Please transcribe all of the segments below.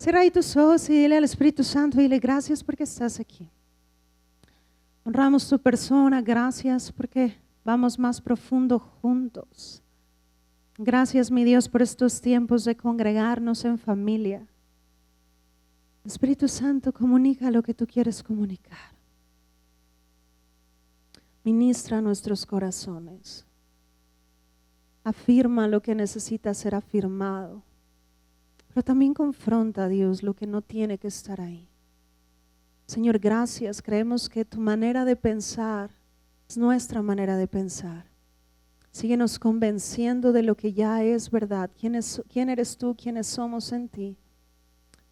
Cierra ahí tus ojos y dile al Espíritu Santo, dile gracias porque estás aquí. Honramos tu persona, gracias porque vamos más profundo juntos. Gracias, mi Dios, por estos tiempos de congregarnos en familia. Espíritu Santo, comunica lo que tú quieres comunicar. Ministra nuestros corazones. Afirma lo que necesita ser afirmado. Pero también confronta a Dios lo que no tiene que estar ahí. Señor, gracias. Creemos que tu manera de pensar es nuestra manera de pensar. Síguenos convenciendo de lo que ya es verdad. ¿Quién eres tú? ¿Quiénes somos en ti?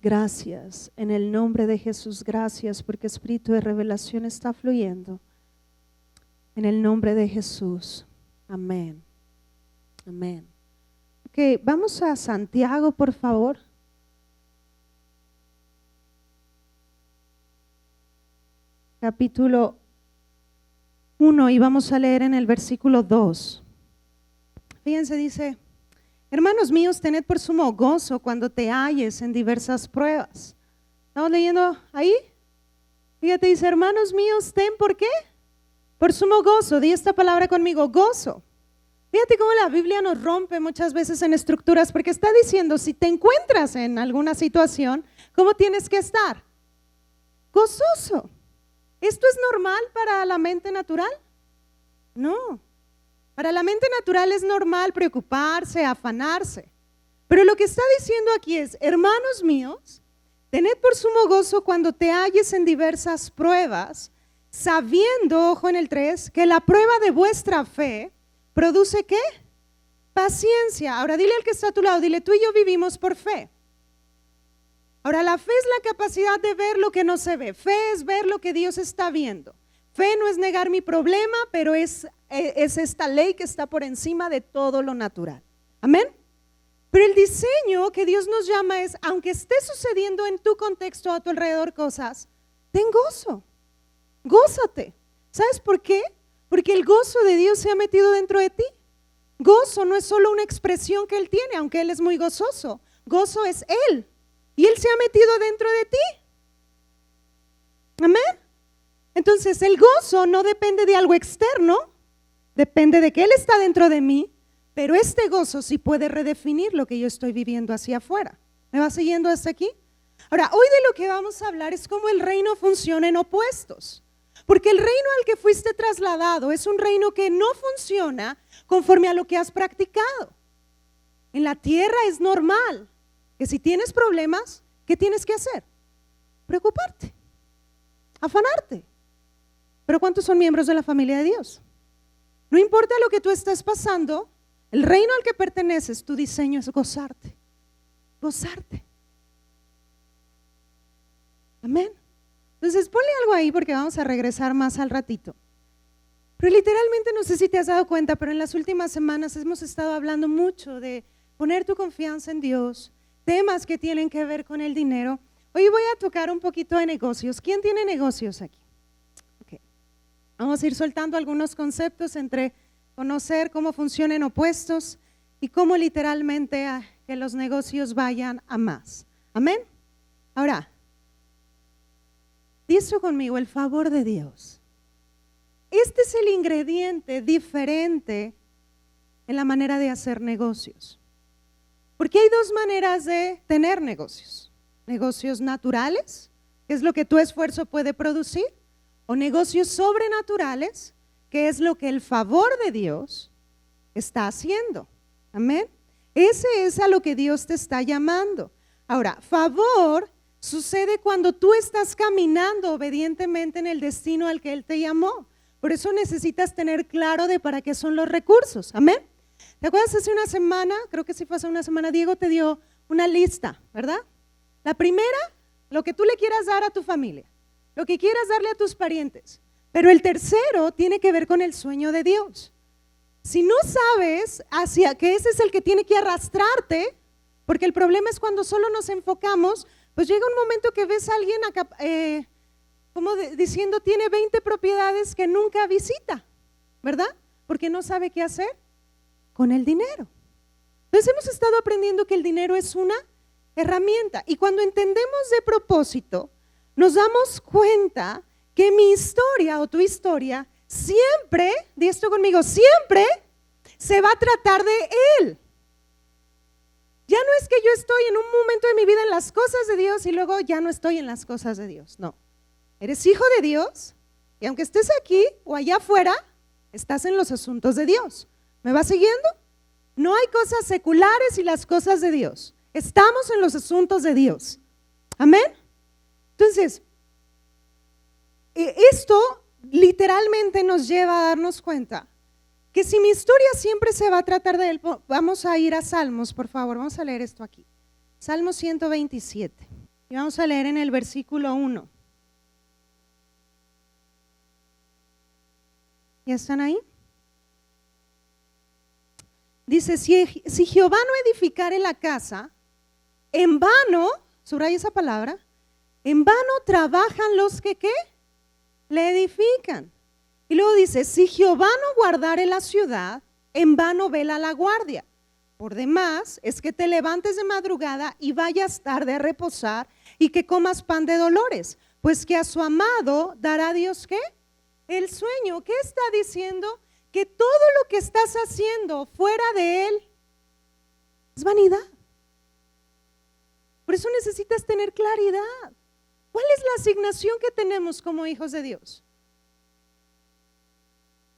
Gracias. En el nombre de Jesús, gracias porque espíritu de revelación está fluyendo. En el nombre de Jesús. Amén. Amén. Ok, vamos a Santiago, por favor. Capítulo 1 y vamos a leer en el versículo 2. Fíjense, dice: hermanos míos, tened por sumo gozo cuando te halles en diversas pruebas. ¿Estamos leyendo ahí? Fíjate, dice: hermanos míos, ten ¿por qué? Por sumo gozo. Di esta palabra conmigo: gozo. Fíjate cómo la Biblia nos rompe muchas veces en estructuras, porque está diciendo, si te encuentras en alguna situación, ¿cómo tienes que estar? Gozoso. ¿Esto es normal para la mente natural? No. Para la mente natural es normal preocuparse, afanarse. Pero lo que está diciendo aquí es: hermanos míos, tened por sumo gozo cuando te halles en diversas pruebas, sabiendo, ojo en el 3, que la prueba de vuestra fe produce ¿qué? Paciencia. Ahora dile al que está a tu lado, dile: tú y yo vivimos por fe. Ahora, la fe es la capacidad de ver lo que no se ve. Fe es ver lo que Dios está viendo. Fe no es negar mi problema, pero es esta ley que está por encima de todo lo natural. Amén. Pero el diseño que Dios nos llama es, aunque esté sucediendo en tu contexto, a tu alrededor cosas, ten gozo, gózate. ¿Sabes por qué? Porque el gozo de Dios se ha metido dentro de ti. Gozo no es solo una expresión que Él tiene, aunque Él es muy gozoso. Gozo es Él. Y Él se ha metido dentro de ti. Amén. Entonces el gozo no depende de algo externo, depende de que Él está dentro de mí, pero este gozo sí puede redefinir lo que yo estoy viviendo hacia afuera. ¿Me va siguiendo hasta aquí? Ahora, hoy de lo que vamos a hablar es cómo el reino funciona en opuestos. Porque el reino al que fuiste trasladado es un reino que no funciona conforme a lo que has practicado. En la tierra es normal que si tienes problemas, ¿qué tienes que hacer? Preocuparte, afanarte. Pero ¿cuántos son miembros de la familia de Dios? No importa lo que tú estés pasando, el reino al que perteneces, tu diseño es gozarte, gozarte. Amén. Entonces ponle algo ahí porque vamos a regresar más al ratito. Pero literalmente, no sé si te has dado cuenta, pero en las últimas semanas hemos estado hablando mucho de poner tu confianza en Dios, temas que tienen que ver con el dinero. Hoy voy a tocar un poquito de negocios. ¿Quién tiene negocios aquí? Okay. Vamos a ir soltando algunos conceptos entre conocer cómo funcionan opuestos y cómo literalmente que los negocios vayan a más. Amén. Ahora, di esto conmigo: el favor de Dios. Este es el ingrediente diferente en la manera de hacer negocios. Porque hay dos maneras de tener negocios. Negocios naturales, que es lo que tu esfuerzo puede producir, o negocios sobrenaturales, que es lo que el favor de Dios está haciendo. Amén. Ese es a lo que Dios te está llamando. Ahora, favor sucede cuando tú estás caminando obedientemente en el destino al que Él te llamó. Por eso necesitas tener claro de para qué son los recursos. Amén. ¿Te acuerdas hace una semana? Creo que sí fue hace una semana. Diego te dio una lista, ¿verdad? La primera, lo que tú le quieras dar a tu familia, lo que quieras darle a tus parientes. Pero el tercero tiene que ver con el sueño de Dios. Si no sabes hacia que ese es el que tiene que arrastrarte, porque el problema es cuando solo nos enfocamos, pues llega un momento que ves a alguien acá, diciendo tiene 20 propiedades que nunca visita, ¿verdad? Porque no sabe qué hacer con el dinero. Entonces hemos estado aprendiendo que el dinero es una herramienta. Y cuando entendemos de propósito, nos damos cuenta que mi historia o tu historia siempre, di esto conmigo, siempre se va a tratar de Él. Ya no es que yo estoy en un momento de mi vida en las cosas de Dios y luego ya no estoy en las cosas de Dios. No, eres hijo de Dios y aunque estés aquí o allá afuera, estás en los asuntos de Dios. ¿Me vas siguiendo? No hay cosas seculares y las cosas de Dios. Estamos en los asuntos de Dios. Amén. Entonces, esto literalmente nos lleva a darnos cuenta que si mi historia siempre se va a tratar de Él, vamos a ir a Salmos, por favor, vamos a leer esto aquí. Salmo 127 y vamos a leer en el versículo 1. ¿Ya están ahí? Dice, si Jehová no edificare la casa, en vano, subraya esa palabra, en vano trabajan los que ¿qué? Le edifican. Y luego dice, si Jehová no guardare la ciudad, en vano vela la guardia. Por demás, es que te levantes de madrugada y vayas tarde a reposar y que comas pan de dolores, pues que a su amado dará Dios ¿qué? El sueño. ¿Qué está diciendo? Que todo lo que estás haciendo fuera de Él es vanidad. Por eso necesitas tener claridad. ¿Cuál es la asignación que tenemos como hijos de Dios?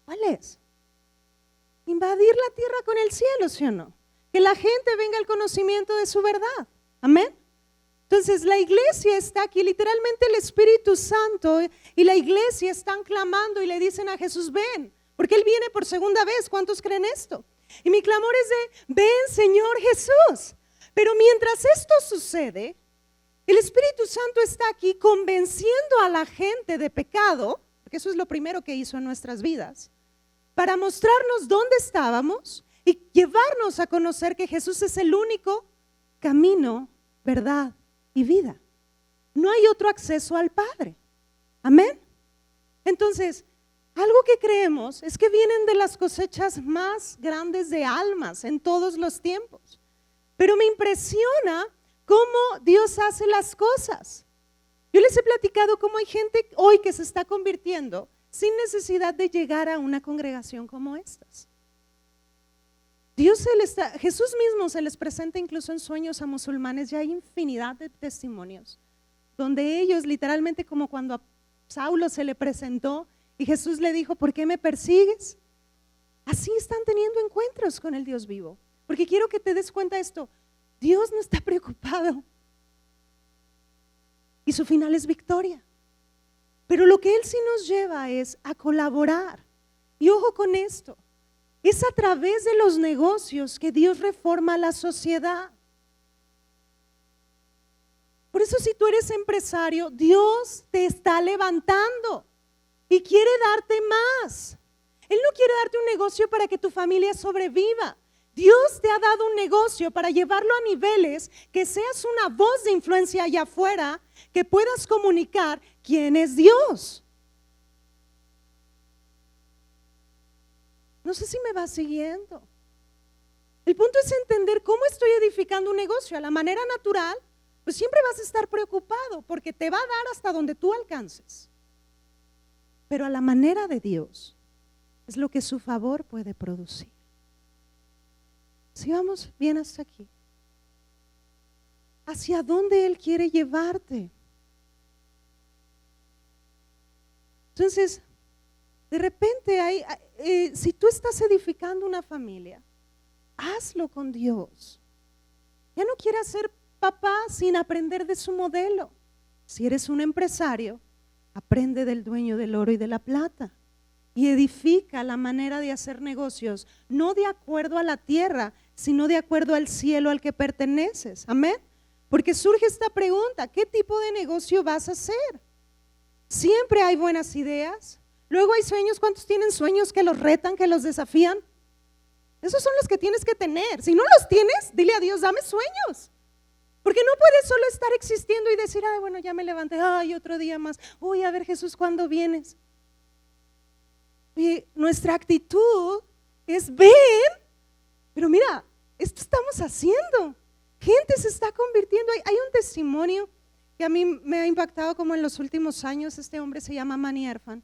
¿Cuál es? Invadir la tierra con el cielo, ¿sí o no? Que la gente venga al conocimiento de su verdad. Amén. Entonces la iglesia está aquí, literalmente el Espíritu Santo y la iglesia están clamando y le dicen a Jesús, ven, porque Él viene por segunda vez. ¿Cuántos creen esto? Y mi clamor es de, ven Señor Jesús. Pero mientras esto sucede, el Espíritu Santo está aquí convenciendo a la gente de pecado, porque eso es lo primero que hizo en nuestras vidas, para mostrarnos dónde estábamos y llevarnos a conocer que Jesús es el único camino, verdad y vida. No hay otro acceso al Padre. Amén. Entonces, algo que creemos es que vienen de las cosechas más grandes de almas en todos los tiempos. Pero me impresiona cómo Dios hace las cosas. Yo les he platicado cómo hay gente hoy que se está convirtiendo sin necesidad de llegar a una congregación como estas. Jesús mismo se les presenta incluso en sueños a musulmanes y hay infinidad de testimonios donde ellos literalmente como cuando a Saulo se le presentó y Jesús le dijo, ¿por qué me persigues? Así están teniendo encuentros con el Dios vivo. Porque quiero que te des cuenta de esto, Dios no está preocupado y su final es victoria. Pero lo que Él sí nos lleva es a colaborar. Y ojo con esto, es a través de los negocios que Dios reforma la sociedad. Por eso si tú eres empresario, Dios te está levantando y quiere darte más. Él no quiere darte un negocio para que tu familia sobreviva. Dios te ha dado un negocio para llevarlo a niveles que seas una voz de influencia allá afuera, que puedas comunicar quién es Dios. No sé si me vas siguiendo. El punto es entender cómo estoy edificando un negocio. A la manera natural, pues siempre vas a estar preocupado porque te va a dar hasta donde tú alcances. Pero a la manera de Dios es lo que su favor puede producir. Si vamos bien hasta aquí, ¿hacia dónde Él quiere llevarte? Entonces, de repente, si tú estás edificando una familia, hazlo con Dios. Ya no quieras ser papá sin aprender de su modelo. Si eres un empresario, aprende del dueño del oro y de la plata y edifica la manera de hacer negocios, no de acuerdo a la tierra, sino de acuerdo al cielo al que perteneces. Amén. Porque surge esta pregunta, ¿qué tipo de negocio vas a hacer? Siempre hay buenas ideas. Luego hay sueños. ¿Cuántos tienen sueños que los retan, que los desafían? Esos son los que tienes que tener. Si no los tienes, dile a Dios, dame sueños. Porque no puedes solo estar existiendo y decir, ay, bueno, ya me levanté, ay, otro día más. Uy, a ver, Jesús, ¿cuándo vienes? Y nuestra actitud es ven, pero mira, esto estamos haciendo. Gente se está convirtiendo. Hay un testimonio que a mí me ha impactado como en los últimos años. Este hombre se llama Manny Erfan.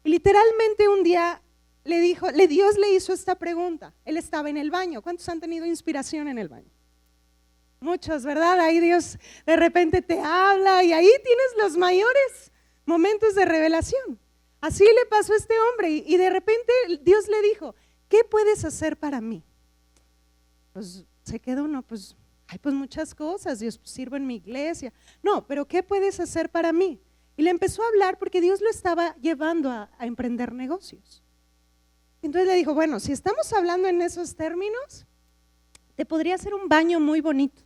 Y literalmente un día Dios le hizo esta pregunta. Él estaba en el baño. ¿Cuántos han tenido inspiración en el baño? Muchos, ¿verdad? Ahí Dios de repente te habla y ahí tienes los mayores momentos de revelación. Así le pasó a este hombre y de repente Dios le dijo, ¿qué puedes hacer para mí? Pues se quedó uno, pues muchas cosas, Dios, pues, sirvo en mi iglesia. No, pero ¿qué puedes hacer para mí? Y le empezó a hablar porque Dios lo estaba llevando a emprender negocios. Entonces le dijo, bueno, si estamos hablando en esos términos, te podría hacer un baño muy bonito,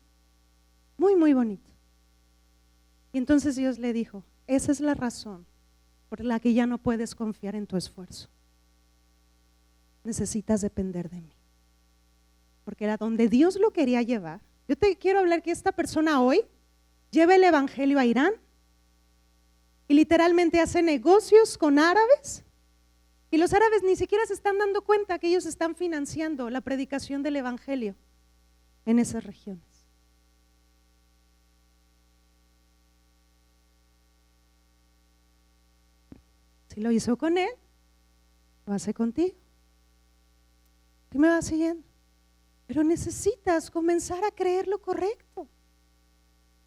muy, muy bonito. Y entonces Dios le dijo, esa es la razón por la que ya no puedes confiar en tu esfuerzo. Necesitas depender de mí. Porque era donde Dios lo quería llevar. Yo te quiero hablar que esta persona hoy lleva el evangelio a Irán y literalmente hace negocios con árabes. Y los árabes ni siquiera se están dando cuenta que ellos están financiando la predicación del evangelio en esas regiones. Si lo hizo con él, lo hace contigo. ¿Qué me va siguiendo? Pero necesitas comenzar a creer lo correcto.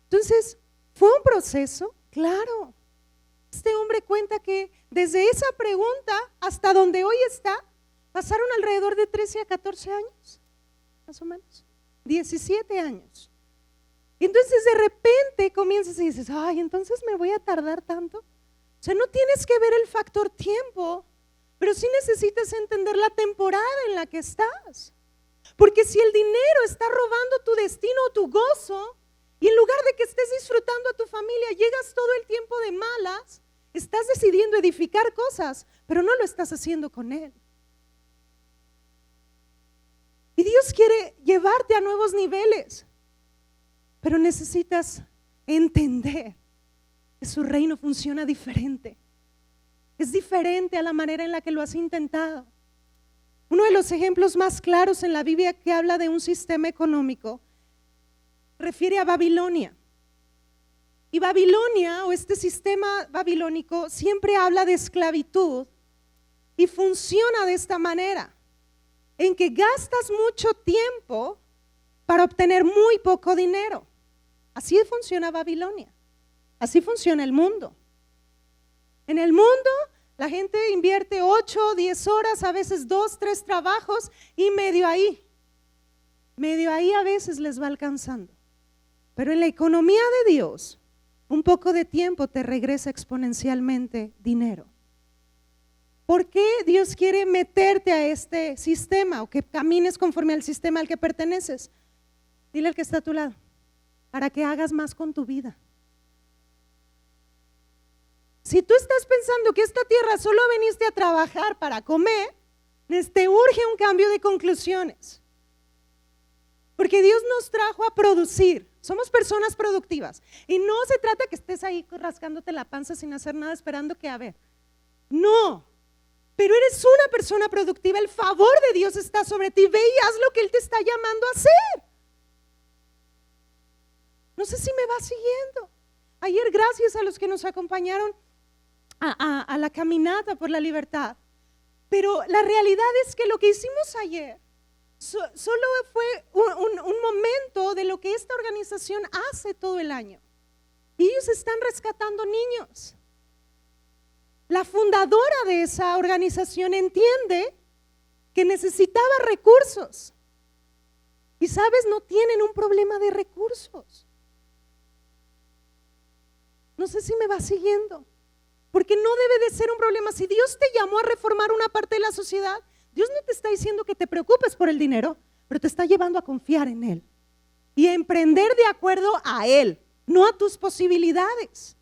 Entonces, ¿fue un proceso? Claro. Este hombre cuenta que desde esa pregunta hasta donde hoy está, pasaron alrededor de 13 a 14 años, más o menos, 17 años. Y entonces de repente comienzas y dices, ay, entonces me voy a tardar tanto. O sea, no tienes que ver el factor tiempo, pero sí necesitas entender la temporada en la que estás. Porque si el dinero está robando tu destino o tu gozo, y en lugar de que estés disfrutando a tu familia, llegas todo el tiempo de malas, estás decidiendo edificar cosas, pero no lo estás haciendo con Él. Y Dios quiere llevarte a nuevos niveles, pero necesitas entender que su reino funciona diferente. Es diferente a la manera en la que lo has intentado. Uno de los ejemplos más claros en la Biblia que habla de un sistema económico refiere a Babilonia. Y Babilonia, o este sistema babilónico, siempre habla de esclavitud y funciona de esta manera, en que gastas mucho tiempo para obtener muy poco dinero. Así funciona Babilonia, así funciona el mundo. En el mundo la gente invierte 8, 10 horas, a veces 2, 3 trabajos y medio ahí a veces les va alcanzando. Pero en la economía de Dios, un poco de tiempo te regresa exponencialmente dinero. ¿Por qué Dios quiere meterte a este sistema o que camines conforme al sistema al que perteneces? Dile al que está a tu lado, para que hagas más con tu vida. Si tú estás pensando que esta tierra solo viniste a trabajar para comer, te urge un cambio de conclusiones. Porque Dios nos trajo a producir. Somos personas productivas. Y no se trata que estés ahí rascándote la panza sin hacer nada esperando que a ver. No, pero eres una persona productiva. El favor de Dios está sobre ti. Ve y haz lo que Él te está llamando a hacer. No sé si me va siguiendo. Ayer, gracias a los que nos acompañaron a la caminata por la libertad. Pero la realidad es que lo que hicimos ayer solo fue un momento de lo que esta organización hace todo el año. Y ellos están rescatando niños. La fundadora de esa organización entiende que necesitaba recursos. Y sabes, no tienen un problema de recursos. No sé si me va siguiendo. Porque no debe de ser un problema. Si Dios te llamó a reformar una parte de la sociedad, Dios no te está diciendo que te preocupes por el dinero, pero te está llevando a confiar en Él y a emprender de acuerdo a Él, no a tus posibilidades.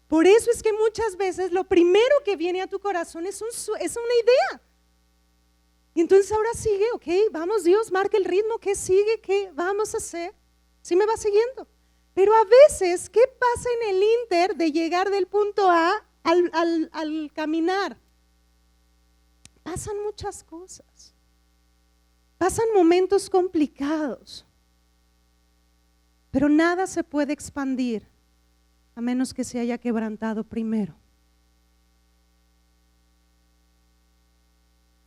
Por eso es que muchas veces lo primero que viene a tu corazón es una idea. Y entonces ahora sigue, ok, vamos Dios, marca el ritmo, ¿qué sigue? ¿Qué vamos a hacer? ¿Sí me va siguiendo? Pero a veces, ¿qué pasa en el inter de llegar del punto A al caminar? Pasan muchas cosas, pasan momentos complicados. Pero nada se puede expandir a menos que se haya quebrantado primero.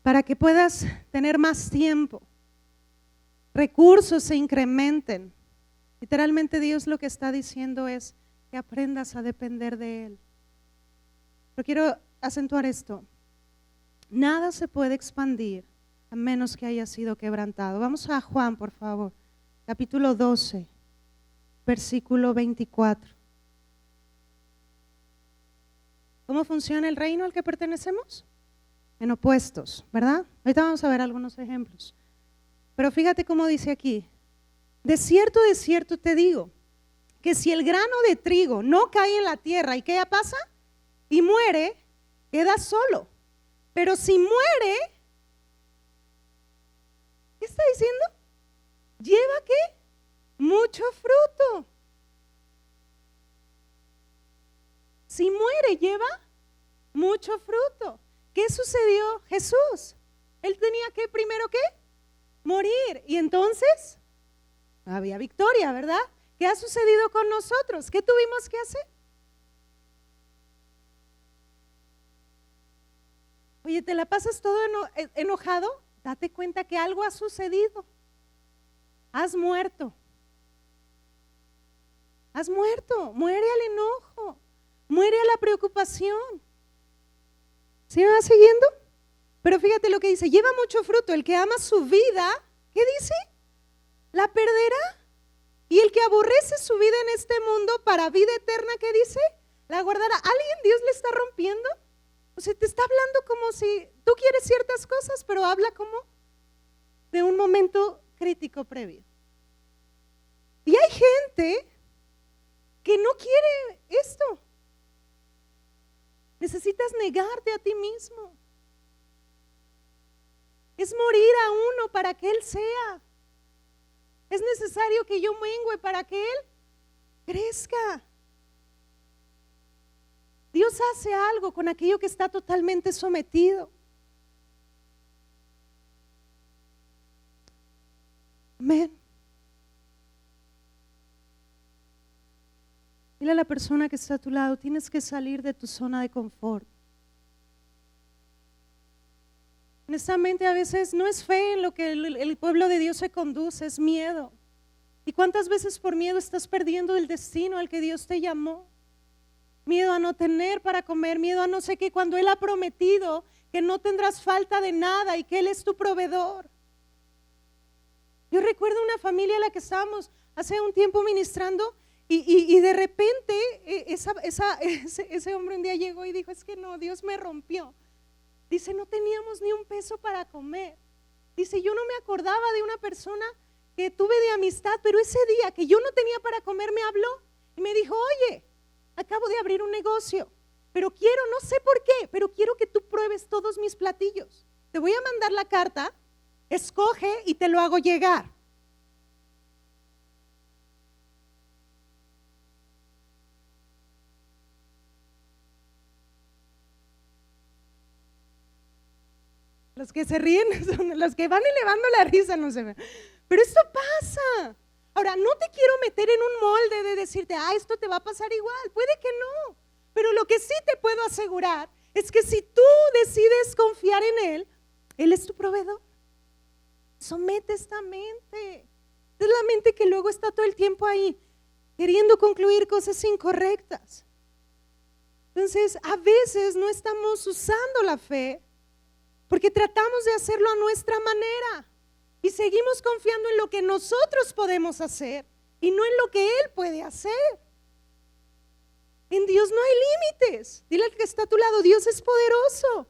Para que puedas tener más tiempo, recursos se incrementen. Literalmente Dios lo que está diciendo es que aprendas a depender de Él. Pero quiero acentuar esto. Nada se puede expandir a menos que haya sido quebrantado. Vamos a Juan, por favor, capítulo 12, versículo 24. ¿Cómo funciona el reino al que pertenecemos? En opuestos, ¿verdad? Ahorita vamos a ver algunos ejemplos. Pero fíjate cómo dice aquí: de cierto te digo, que si el grano de trigo no cae en la tierra, ¿y qué pasa? Y muere, queda solo. Pero si muere, ¿qué está diciendo? ¿Lleva qué? Mucho fruto. Si muere, lleva mucho fruto. ¿Qué sucedió? Jesús, Él tenía que primero ¿qué? Morir. Y entonces había victoria, ¿verdad? ¿Qué ha sucedido con nosotros? ¿Qué tuvimos que hacer? Oye, ¿te la pasas todo enojado? Date cuenta que algo ha sucedido. Has muerto. Has muerto. Muere al enojo. Muere a la preocupación. ¿Sí me va siguiendo? Pero fíjate lo que dice: lleva mucho fruto. El que ama su vida, ¿qué dice? La perderá. Y el que aborrece su vida en este mundo para vida eterna, ¿qué dice? La guardará. ¿Alguien Dios le está rompiendo? O sea, te está hablando como si tú quieres ciertas cosas, pero habla como de un momento crítico previo. Y hay gente que no quiere esto. Necesitas negarte a ti mismo. Es morir a uno para que Él sea. Es necesario que yo mengue para que Él crezca. Dios hace algo con aquello que está totalmente sometido. Amén. Dile a la persona que está a tu lado: tienes que salir de tu zona de confort. Honestamente, a veces no es fe en lo que el pueblo de Dios se conduce, es miedo. ¿Y cuántas veces por miedo estás perdiendo el destino al que Dios te llamó? Miedo a no tener para comer, miedo a no sé qué, cuando Él ha prometido que no tendrás falta de nada y que Él es tu proveedor. Yo recuerdo una familia a la que estábamos hace un tiempo ministrando y de repente ese hombre un día llegó y dijo: es que no, Dios me rompió. Dice: no teníamos ni un peso para comer. Dice: yo no me acordaba de una persona que tuve de amistad, pero ese día que yo no tenía para comer me habló y me dijo: oye, acabo de abrir un negocio, pero quiero, no sé por qué, pero quiero que tú pruebes todos mis platillos. Te voy a mandar la carta, escoge y te lo hago llegar. Los que se ríen son los que van elevando la risa, no se ven. Pero esto pasa. Ahora, no te quiero meter en un molde de decirte: esto te va a pasar igual. Puede que no. Pero lo que sí te puedo asegurar es que si tú decides confiar en Él, Él es tu proveedor. Somete esta mente. Es la mente que luego está todo el tiempo ahí, queriendo concluir cosas incorrectas. Entonces, a veces no estamos usando la fe porque tratamos de hacerlo a nuestra manera y seguimos confiando en lo que nosotros podemos hacer y no en lo que Él puede hacer. En Dios no hay límites. Dile al que está a tu lado: Dios es poderoso.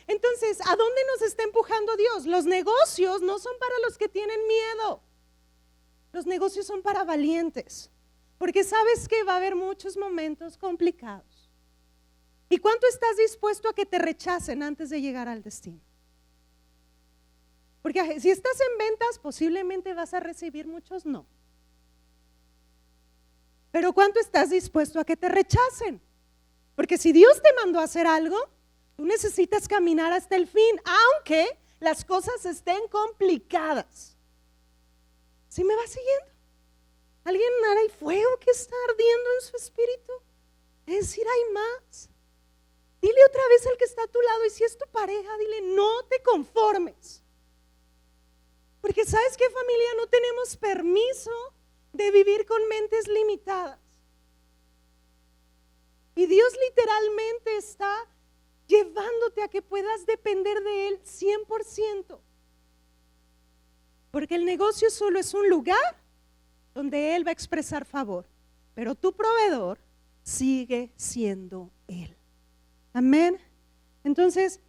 Entonces, ¿a dónde nos está empujando Dios? Los negocios no son para los que tienen miedo. Los negocios son para valientes, porque sabes que va a haber muchos momentos complicados. ¿Y cuánto estás dispuesto a que te rechacen antes de llegar al destino? Porque si estás en ventas, posiblemente vas a recibir muchos no. Pero ¿cuánto estás dispuesto a que te rechacen? Porque si Dios te mandó a hacer algo, tú necesitas caminar hasta el fin, aunque las cosas estén complicadas. ¿Sí me va siguiendo? ¿Alguien espíritu de decir hay más. Dile otra vez al que está a tu lado, y si es tu pareja, dile, no te conformes. Porque ¿sabes qué, familia? No tenemos permiso de vivir con mentes limitadas. Y Dios literalmente está llevándote a que puedas depender de Él 100%. Porque el negocio solo es un lugar donde Él va a expresar favor, pero tu proveedor sigue siendo Él. Amén. Entonces,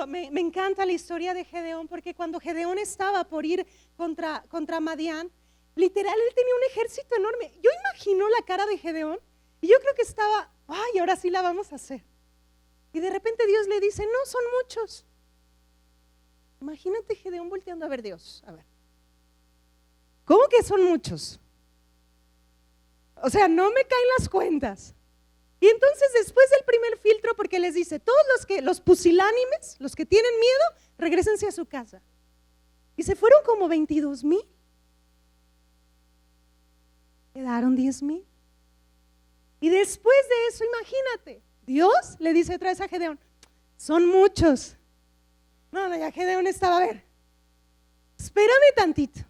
me encanta la historia de Gedeón, porque cuando Gedeón estaba por ir contra Madián, literal, él tenía un ejército enorme. Yo imagino la cara de Gedeón, y yo creo que estaba, ay, ahora sí la vamos a hacer. Y de repente Dios le dice, no, son muchos. Imagínate Gedeón volteando a ver Dios, a ver. ¿Cómo que son muchos? O sea, no me caen las cuentas. Y entonces después del primer filtro, porque les dice, todos los pusilánimes, los que tienen miedo, regrésense a su casa. Y se fueron como 22,000. Quedaron 10,000. Y después de eso, imagínate, Dios le dice otra vez a Gedeón, son muchos. No, ya Gedeón estaba, a ver, espérame tantito.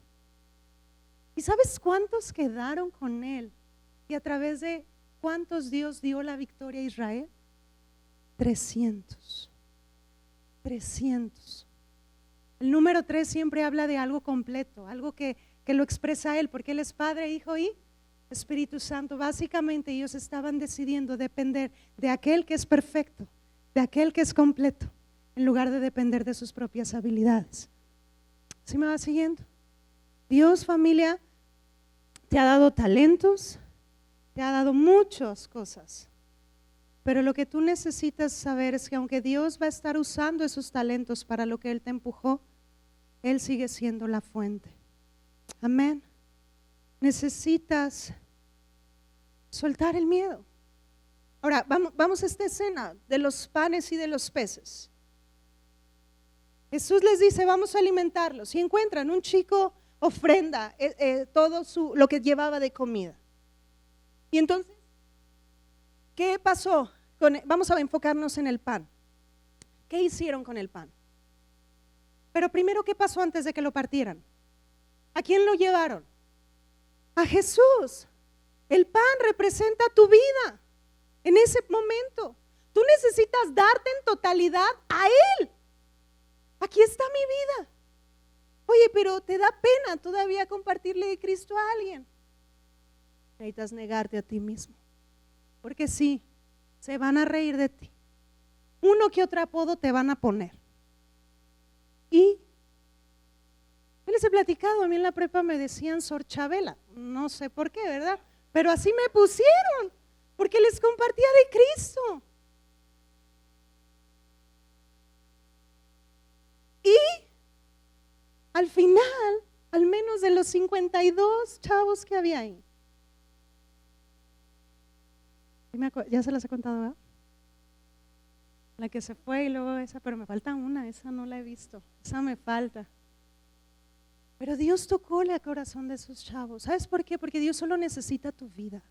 ¿Y sabes cuántos quedaron con él? Y a través de ¿cuántos Dios dio la victoria a Israel? 300. 300. El número 3 siempre habla de algo completo, algo que lo expresa Él, porque Él es Padre, Hijo y Espíritu Santo. Básicamente ellos estaban decidiendo depender de aquel que es perfecto, de aquel que es completo, en lugar de depender de sus propias habilidades. ¿Sí me va siguiendo? Dios, familia, te ha dado talentos, te ha dado muchas cosas, pero lo que tú necesitas saber es que aunque Dios va a estar usando esos talentos para lo que Él te empujó, Él sigue siendo la fuente. Amén. Necesitas soltar el miedo. Ahora, vamos a esta escena de los panes y de los peces. Jesús les dice, vamos a alimentarlos, y encuentran un chico ofrenda todo lo que llevaba de comida. Y entonces, ¿qué pasó? Vamos a enfocarnos en el pan. ¿Qué hicieron con el pan? Pero primero, ¿qué pasó antes de que lo partieran? ¿A quién lo llevaron? A Jesús. El pan representa tu vida en ese momento. Tú necesitas darte en totalidad a Él. Aquí está mi vida. Oye, pero te da pena todavía compartirle de Cristo a alguien. Necesitas negarte a ti mismo, porque sí, se van a reír de ti. Uno que otro apodo te van a poner. Y yo les he platicado, a mí en la prepa me decían Sor Chabela, no sé por qué, ¿verdad? Pero así me pusieron, porque les compartía de Cristo. Y al final, al menos de los 52 chavos que había ahí, ya se las he contado, ¿verdad? La que se fue y luego esa, pero me falta una, esa no la he visto, esa me falta. Pero Dios tocó el corazón de esos chavos. ¿Sabes por qué? Porque Dios solo necesita tu vida.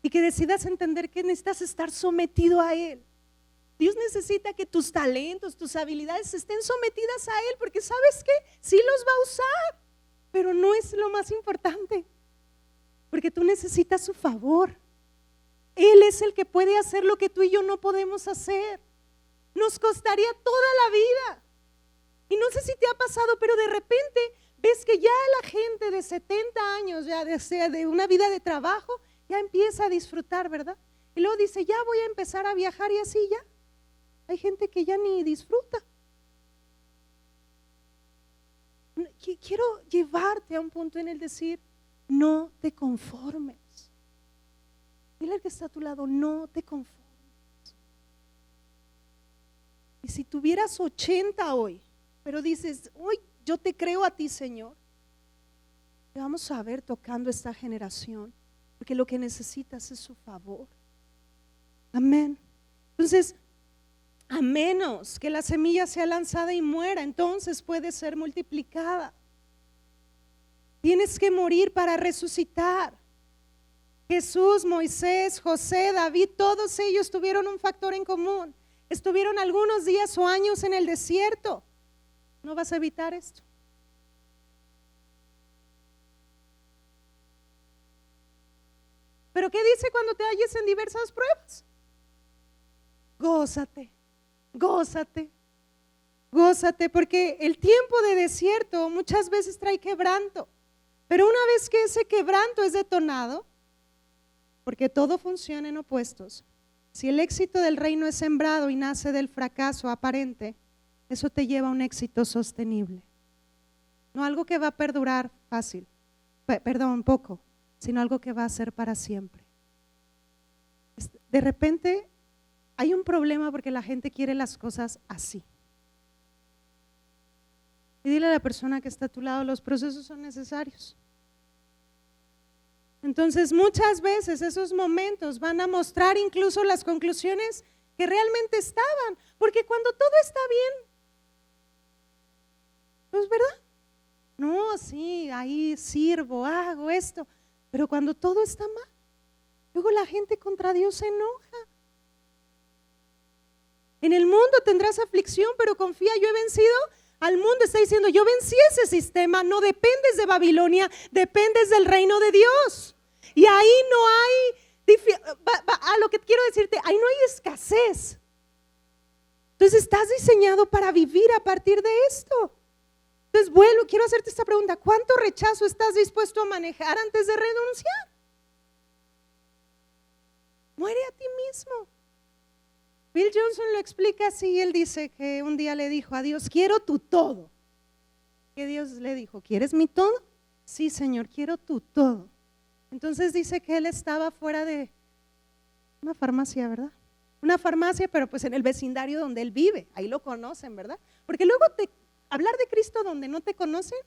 Y que decidas entender que necesitas estar sometido a Él. Dios necesita que tus talentos, tus habilidades estén sometidas a Él, porque ¿sabes qué? Sí los va a usar, pero no es lo más importante, porque tú necesitas su favor. Él es el que puede hacer lo que tú y yo no podemos hacer. Nos costaría toda la vida. Y no sé si te ha pasado, pero de repente ves que ya la gente de 70 años, ya de una vida de trabajo, ya empieza a disfrutar, ¿verdad? Y luego dice, ya voy a empezar a viajar, y así ya. Hay gente que ya ni disfruta. Quiero llevarte a un punto en el decir, no te conformes. Dile al que está a tu lado, no te conformes. Y si tuvieras 80 hoy, pero dices, hoy yo te creo a ti, Señor, te vamos a ver tocando esta generación, porque lo que necesitas es su favor. Amén. Entonces, a menos que la semilla sea lanzada y muera, entonces puede ser multiplicada. Tienes que morir para resucitar. Jesús, Moisés, José, David, todos ellos tuvieron un factor en común. Estuvieron algunos días o años en el desierto. ¿No vas a evitar esto? ¿Pero qué dice cuando te halles en diversas pruebas? Gózate, gózate, gózate, porque el tiempo de desierto muchas veces trae quebranto. Pero una vez que ese quebranto es detonado, porque todo funciona en opuestos, si el éxito del reino es sembrado y nace del fracaso aparente, eso te lleva a un éxito sostenible. No algo que va a perdurar fácil, poco, sino algo que va a ser para siempre. De repente hay un problema porque la gente quiere las cosas así. Y dile a la persona que está a tu lado, los procesos son necesarios. Entonces muchas veces esos momentos van a mostrar incluso las conclusiones que realmente estaban, porque cuando todo está bien, pues ¿verdad? No, sí, ahí sirvo, hago esto, pero cuando todo está mal, luego la gente contra Dios se enoja. En el mundo tendrás aflicción, pero confía, yo he vencido al mundo. Está diciendo, yo vencí ese sistema, no dependes de Babilonia, dependes del reino de Dios. Y ahí no hay, a lo que quiero decirte, ahí no hay escasez. Entonces estás diseñado para vivir a partir de esto. Entonces quiero hacerte esta pregunta, ¿cuánto rechazo estás dispuesto a manejar antes de renunciar? Muere a ti mismo. Bill Johnson lo explica así, él dice que un día le dijo a Dios, quiero tu todo. ¿Qué Dios le dijo? ¿Quieres mi todo? Sí, Señor, quiero tu todo. Entonces dice que él estaba fuera de una farmacia, ¿verdad? Una farmacia, pero pues en el vecindario donde él vive, ahí lo conocen, ¿verdad? Porque luego hablar de Cristo donde no te conocen,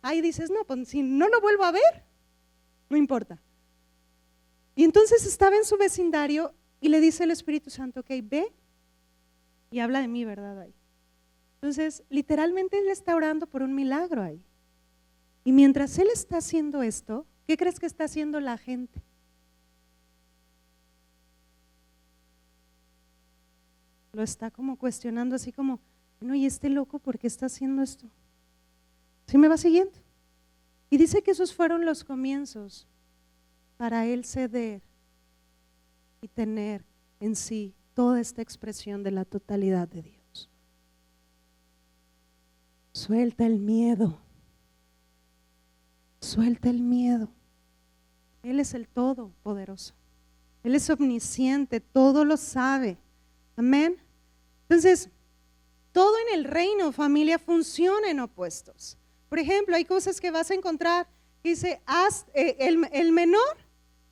ahí dices, no, pues si no lo vuelvo a ver, no importa. Y entonces estaba en su vecindario y le dice el Espíritu Santo, ok, ve y habla de mí, ¿verdad? Ahí. Entonces, literalmente él está orando por un milagro ahí. Y mientras él está haciendo esto, ¿qué crees que está haciendo la gente? Lo está como cuestionando, así como, bueno, ¿y este loco por qué está haciendo esto? ¿Sí me va siguiendo? Y dice que esos fueron los comienzos para él ceder y tener en sí toda esta expresión de la totalidad de Dios. Suelta el miedo. Suelta el miedo. Él es el Todopoderoso. Él es omnisciente, todo lo sabe. Amén. Entonces, todo en el reino, familia, funciona en opuestos. Por ejemplo, hay cosas que vas a encontrar que dice, el menor,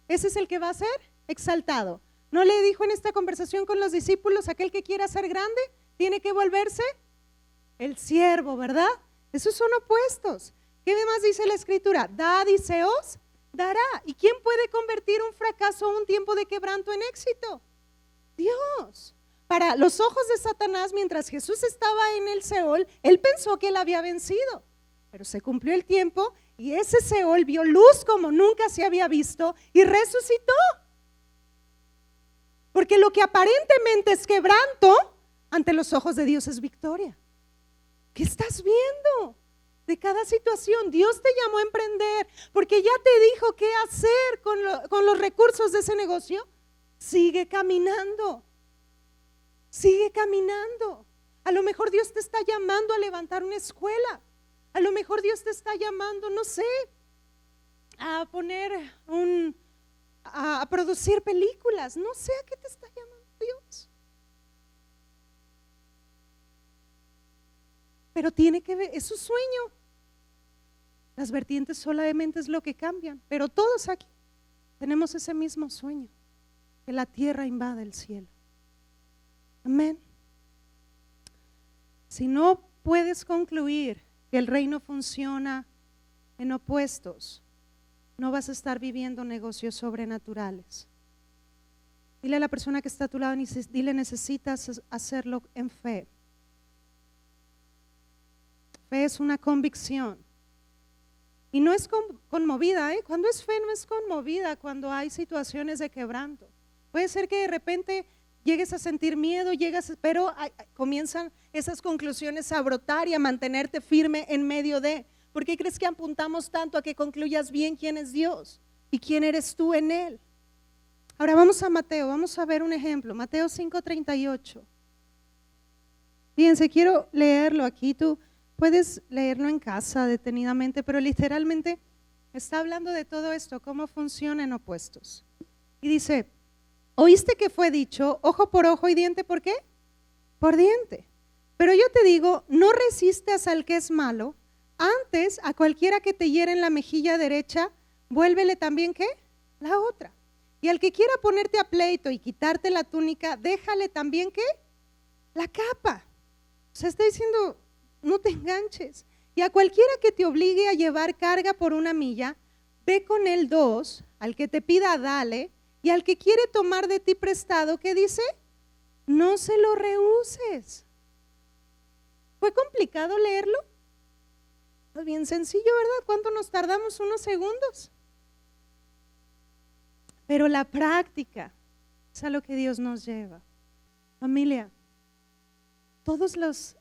ese es el que va a ser exaltado. ¿No le dijo en esta conversación con los discípulos, aquel que quiera ser grande, tiene que volverse el siervo, ¿verdad? Esos son opuestos. ¿Qué demás dice la Escritura? Dad y se os dará. ¿Y quién puede convertir un fracaso o un tiempo de quebranto en éxito? Dios. Para los ojos de Satanás, mientras Jesús estaba en el Seol, él pensó que él había vencido, pero se cumplió el tiempo y ese Seol vio luz como nunca se había visto y resucitó. Porque lo que aparentemente es quebranto, ante los ojos de Dios es victoria. ¿Qué estás viendo? De cada situación, Dios te llamó a emprender porque ya te dijo qué hacer con los recursos de ese negocio. Sigue caminando, sigue caminando. A lo mejor Dios te está llamando a levantar una escuela, a lo mejor Dios te está llamando, no sé, a a producir películas, no sé a qué te está llamando Dios. Pero tiene que ver, es su sueño. Las vertientes solamente es lo que cambian, pero todos aquí tenemos ese mismo sueño, que la tierra invada el cielo. Amén. Si no puedes concluir que el reino funciona en opuestos, no vas a estar viviendo negocios sobrenaturales. Dile a la persona que está a tu lado, dile, necesitas hacerlo en fe. Fe es una convicción Y no es conmovida, ¿eh? Cuando es fe no es conmovida, cuando hay situaciones de quebranto. Puede ser que de repente llegues a sentir miedo, pero comienzan esas conclusiones a brotar y a mantenerte firme en medio de. ¿Por qué crees que apuntamos tanto a que concluyas bien quién es Dios y quién eres tú en Él? Ahora vamos a Mateo, vamos a ver un ejemplo, Mateo 5:38. Fíjense, quiero leerlo aquí, tú puedes leerlo en casa detenidamente, pero literalmente está hablando de todo esto, cómo funcionan opuestos. Y dice, ¿oíste que fue dicho ojo por ojo y diente por qué? Por diente. Pero yo te digo, no resistas al que es malo, antes a cualquiera que te hiera en la mejilla derecha, vuélvele también ¿qué? La otra. Y al que quiera ponerte a pleito y quitarte la túnica, déjale también ¿qué? La capa. O sea, está diciendo, no te enganches. Y a cualquiera que te obligue a llevar carga por 1 milla, ve con él 2, al que te pida dale, y al que quiere tomar de ti prestado, ¿qué dice? No se lo rehuses. ¿Fue complicado leerlo? Pues bien sencillo, ¿verdad? ¿Cuánto nos tardamos? Unos segundos. Pero la práctica es a lo que Dios nos lleva. Familia, todos los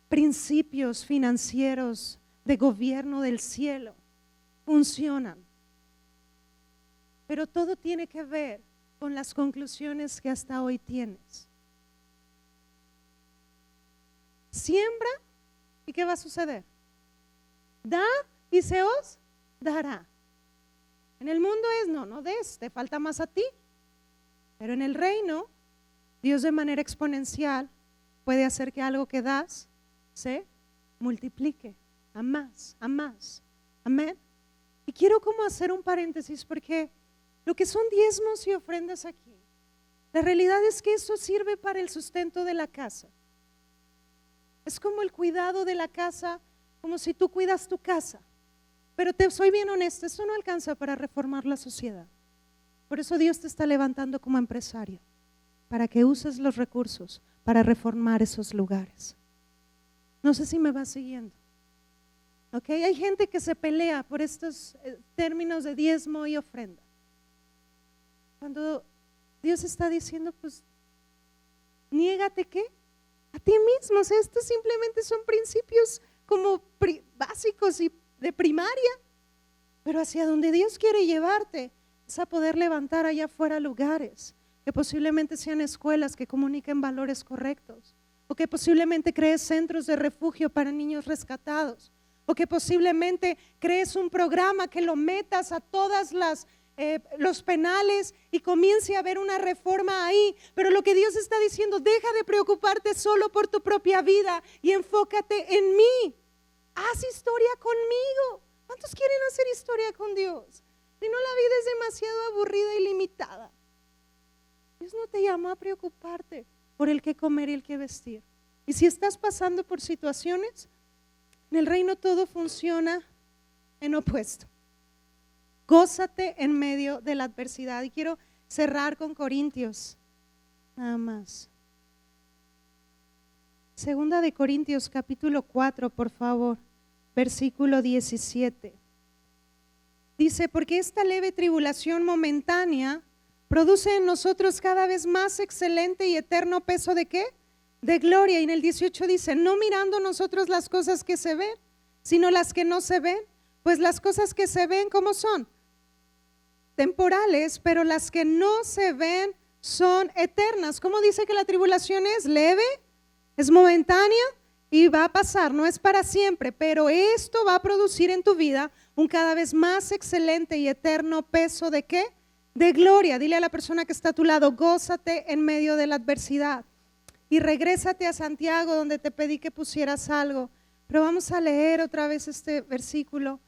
principios financieros de gobierno del cielo funcionan, pero todo tiene que ver con las conclusiones que hasta hoy tienes. Siembra, ¿y qué va a suceder? Da y se os dará. En el mundo es no des, te falta más a ti. Pero en el reino, Dios de manera exponencial puede hacer que algo que das se multiplique a más, a más. Amén. Y quiero como hacer un paréntesis porque lo que son diezmos y ofrendas aquí, la realidad es que eso sirve para el sustento de la casa. Es como el cuidado de la casa, como si tú cuidas tu casa. Pero te soy bien honesta, eso no alcanza para reformar la sociedad. Por eso Dios te está levantando como empresario, para que uses los recursos para reformar esos lugares. No sé si me vas siguiendo. Okay, hay gente que se pelea por estos términos de diezmo y ofrenda. Cuando Dios está diciendo, pues, niégate ¿qué? A ti mismo. O sea, estos simplemente son principios como básicos y de primaria, pero hacia donde Dios quiere llevarte es a poder levantar allá afuera lugares que posiblemente sean escuelas que comuniquen valores correctos, o que posiblemente crees centros de refugio para niños rescatados, o que posiblemente crees un programa que lo metas a todas los penales y comience a haber una reforma ahí. Pero lo que Dios está diciendo, deja de preocuparte solo por tu propia vida y enfócate en mí. Haz historia conmigo. ¿Cuántos quieren hacer historia con Dios? Si no, la vida es demasiado aburrida y limitada. Dios no te llamó a preocuparte por el que comer y el que vestir. Y si estás pasando por situaciones, en el reino todo funciona en opuesto. Gózate en medio de la adversidad. Y quiero cerrar con Corintios, nada más. Segunda de Corintios capítulo 4, por favor, versículo 17. Dice, porque esta leve tribulación momentánea produce en nosotros cada vez más excelente y eterno peso ¿de qué? De gloria. Y en el 18 dice, no mirando nosotros las cosas que se ven, sino las que no se ven, pues las cosas que se ven, ¿cómo son? Temporales, pero las que no se ven son eternas. ¿Cómo dice que la tribulación es? Leve, es momentánea y va a pasar, no es para siempre, pero esto va a producir en tu vida un cada vez más excelente y eterno peso ¿de qué? De gloria. Dile a la persona que está a tu lado, gózate en medio de la adversidad. Y regrésate a Santiago donde te pedí que pusieras algo. Pero vamos a leer otra vez este versículo.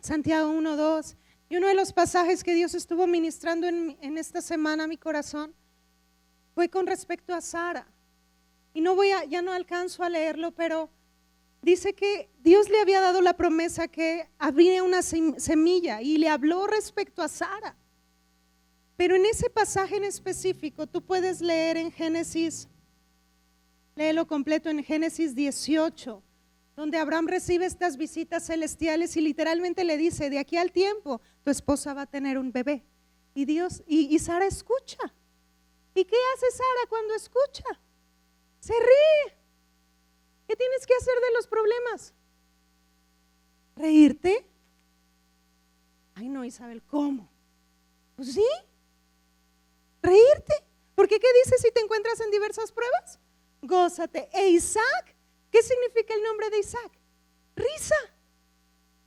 Santiago 1:2. Y uno de los pasajes que Dios estuvo ministrando en esta semana a mi corazón fue con respecto a Sara. Y ya no alcanzo a leerlo, pero dice que Dios le había dado la promesa que habría una semilla y le habló respecto a Sara. Pero en ese pasaje en específico tú puedes leer en Génesis, léelo completo en Génesis 18, donde Abraham recibe estas visitas celestiales y literalmente le dice, de aquí al tiempo tu esposa va a tener un bebé. Y Sara escucha. ¿Y qué hace Sara cuando escucha? Se ríe. ¿Qué tienes que hacer de los problemas? ¿Reírte? Ay no, Isabel, ¿cómo? Pues sí, reírte. Porque ¿qué dice si te encuentras en diversas pruebas? Gózate. E Isaac, ¿qué significa el nombre de Isaac? Risa.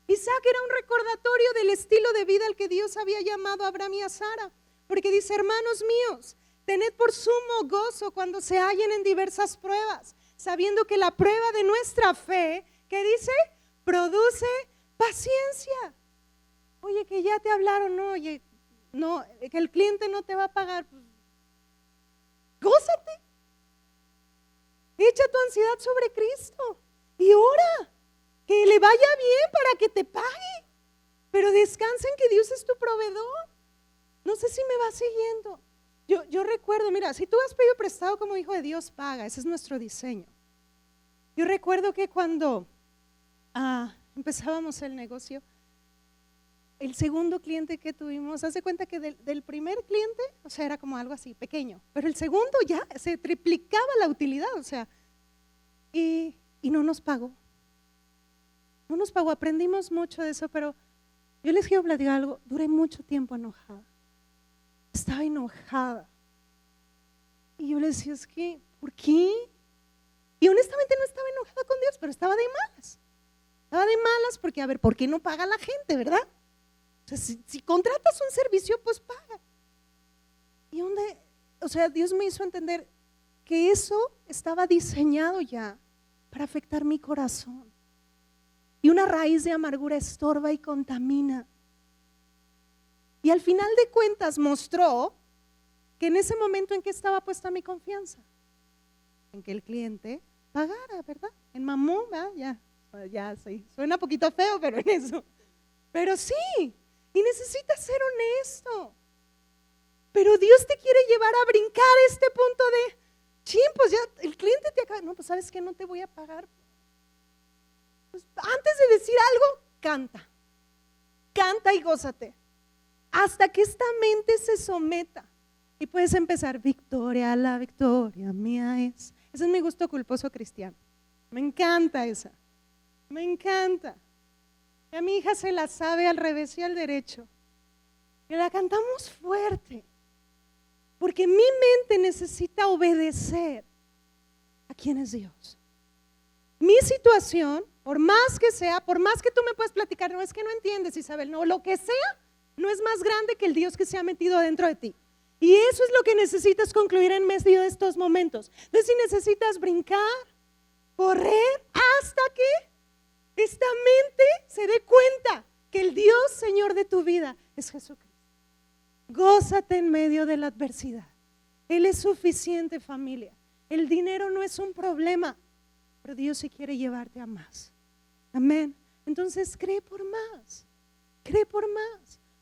Isaac era un recordatorio del estilo de vida al que Dios había llamado a Abraham y a Sara. Porque dice, hermanos míos, tened por sumo gozo cuando se hallen en diversas pruebas, sabiendo que la prueba de nuestra fe, ¿qué dice? Produce paciencia. Oye, que ya te hablaron, no, oye, no, que el cliente no te va a pagar. Pues, gózate. Echa tu ansiedad sobre Cristo y ora que le vaya bien para que te pague, pero descansa en que Dios es tu proveedor. No sé si me vas siguiendo. Yo recuerdo, mira, si tú has pedido prestado como hijo de Dios, paga, ese es nuestro diseño. Yo recuerdo que cuando empezábamos el negocio, el segundo cliente que tuvimos, hace cuenta que del primer cliente, o sea, era como algo así, pequeño, pero el segundo ya se triplicaba la utilidad, o sea, y no nos pagó. No nos pagó, aprendimos mucho de eso, pero yo les quiero platicar algo, duré mucho tiempo enojada. Estaba enojada. Y yo le decía, es que, ¿por qué? Y honestamente no estaba enojada con Dios, pero estaba de malas. Estaba de malas porque, a ver, ¿por qué no paga la gente, verdad? O sea, si contratas un servicio, pues paga. Y Dios me hizo entender que eso estaba diseñado ya para afectar mi corazón. Y una raíz de amargura estorba y contamina. Y al final de cuentas mostró que en ese momento en que estaba puesta mi confianza, en que el cliente pagara, ¿verdad? En mamón, ¿verdad? Ya sí, suena poquito feo, pero en eso. Pero sí, y necesitas ser honesto. Pero Dios te quiere llevar a brincar este punto de, pues ya el cliente te acaba, no, pues sabes que no te voy a pagar. Pues antes de decir algo, canta y gózate. Hasta que esta mente se someta y puedes empezar, victoria, la victoria mía es. Ese es mi gusto culposo cristiano. Me encanta esa, me encanta. Y a mi hija se la sabe al revés y al derecho. Y la cantamos fuerte, porque mi mente necesita obedecer a quién es Dios. Mi situación, por más que sea, por más que tú me puedas platicar, no es que no entiendes, Isabel, no, lo que sea, no es más grande que el Dios que se ha metido dentro de ti. Y eso es lo que necesitas concluir en medio de estos momentos. Entonces, si necesitas brincar, correr, hasta que esta mente se dé cuenta que el Dios Señor de tu vida es Jesucristo. Gózate en medio de la adversidad. Él es suficiente, familia. El dinero no es un problema, pero Dios sí quiere llevarte a más. Amén. Entonces cree por más,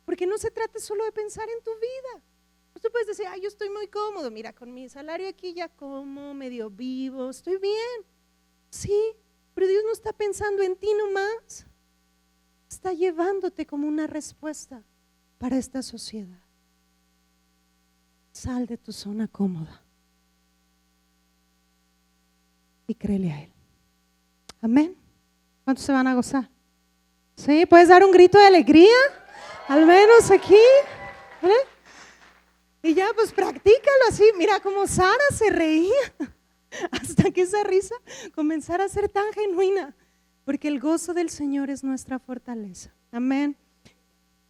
porque no se trata solo de pensar en tu vida. Tú puedes decir, yo estoy muy cómodo, mira, con mi salario aquí ya como, medio vivo, estoy bien. Sí, pero Dios no está pensando en ti nomás, está llevándote como una respuesta para esta sociedad. Sal de tu zona cómoda y créele a Él. Amén. ¿Cuántos se van a gozar? ¿Sí? ¿Puedes dar un grito de alegría? Al menos aquí. ¿Vale? Y ya pues practícalo así. Mira como Sara se reía hasta que esa risa comenzara a ser tan genuina, porque el gozo del Señor es nuestra fortaleza. Amén.